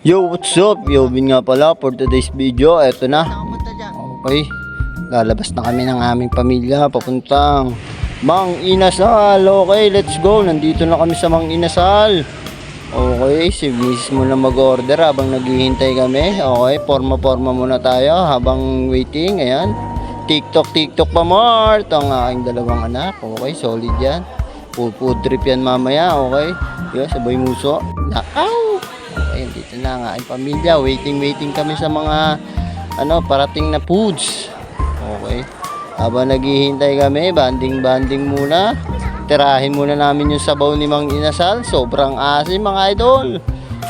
Yo, what's up? Yo, Vin nga pala for today's video. Eto na. Okay. Lalabas na kami ng aming pamilya papuntang Mang Inasal. Okay, let's go. Nandito na kami sa Mang Inasal. Okay, si miss muna mag-order habang naghihintay kami. Okay, forma-forma muna tayo habang waiting. Ayan. TikTok pa Mart. Ang aking dalawang anak. Okay, solid yan. Food trip yan mamaya. Okay. Yo, sabay muso. Nakaw! Okay, dito na ang aking pamilya. Waiting kami sa mga parating na foods. Okay. Habang naghihintay kami, banding muna. Tirahin muna namin yung sabaw ni Mang Inasal. Sobrang asim mga idol.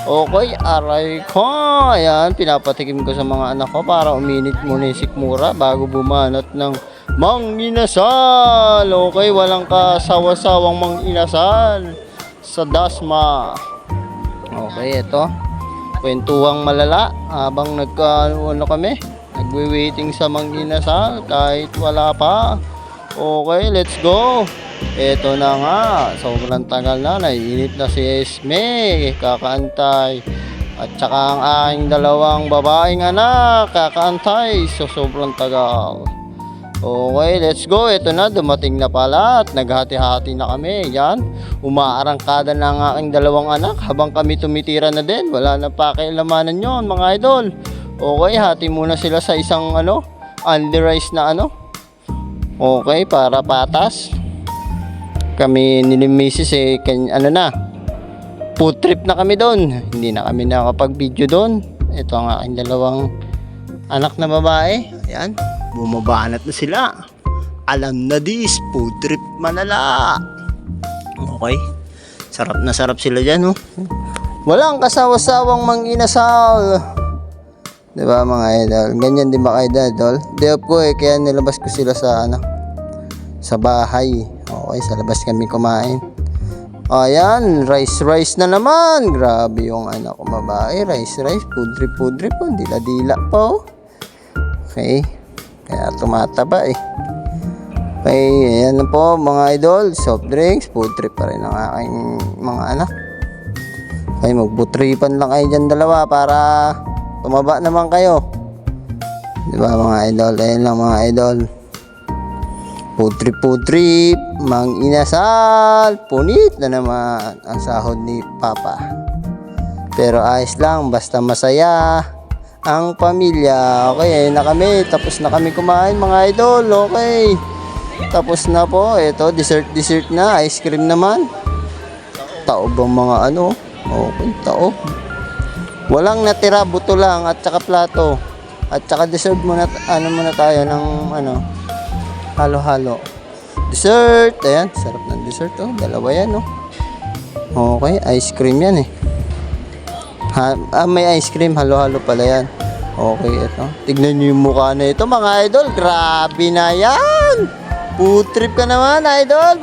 Okay, aray ko. Ayan, pinapatikim ko sa mga anak ko para uminit muna yung sikmura bago bumanat ng Mang Inasal. Okay, walang kasawa-sawang Mang Inasal sa Dasma. Okay, ito. Kwentuhang malala habang nagwe-waiting sa Mang Inasal kahit wala pa. Okay, let's go. Ito na nga, sobrang tagal na, naiinit na si Esme, kakaantay. At saka ang aking dalawang babaeng anak, kakaantay. So, sobrang tagal. Okay, let's go. Ito na, dumating na pala at naghati-hati na kami. Yan, umaarangkada na ang aking dalawang anak habang kami tumitira na din. Wala na pakialamanan yon mga idol. Okay, hati muna sila sa isang only rice na Okay, para patas. Kami ni Mrs. Food trip na kami doon. Hindi na kami nakapag-video doon. Ito ang aking dalawang anak na babae. Ayan, bumabanat na sila. Alam na this, food trip manala. Okay, sarap na sarap sila dyan, oh. Walang kasawa-sawang Mang Inasal. Diba mga idol? Ganyan din ba kayo idol? Day off ko kaya nilabas ko sila sa sa bahay. Okay, sa labas kami kumain. Ayan, rice na naman. Grabe yung anak ko babae. Rice, food trip po. Dila-dila po. Okay, kaya tumataba eh. Okay, ayan na po mga idol. Soft drinks, food trip pa rin ang aking mga anak. Okay, magbutripan lang kayo dyan dalawa para tumaba naman kayo. Diba mga idol? Ayan lang mga idol. Food trip, Mang Inasal. Punit na naman ang sahod ni Papa. Pero ayos lang, basta masaya ang pamilya. Okay, ayun na kami. Tapos na kami kumain mga idol. Okay, tapos na po. Ito, dessert na. Ice cream naman. Taob ang mga Okay, taob. Walang natira, buto lang at saka plato. At saka dessert muna, muna tayo ng halo-halo. Dessert, ayan, sarap ng dessert, oh. Dalawa yan, oh. Okay, ice cream yan, eh. May ice cream, halo-halo pala yan. Okay, ito. Tignan nyo yung mukha na ito, mga idol. Grabe na yan. Food trip ka naman, idol.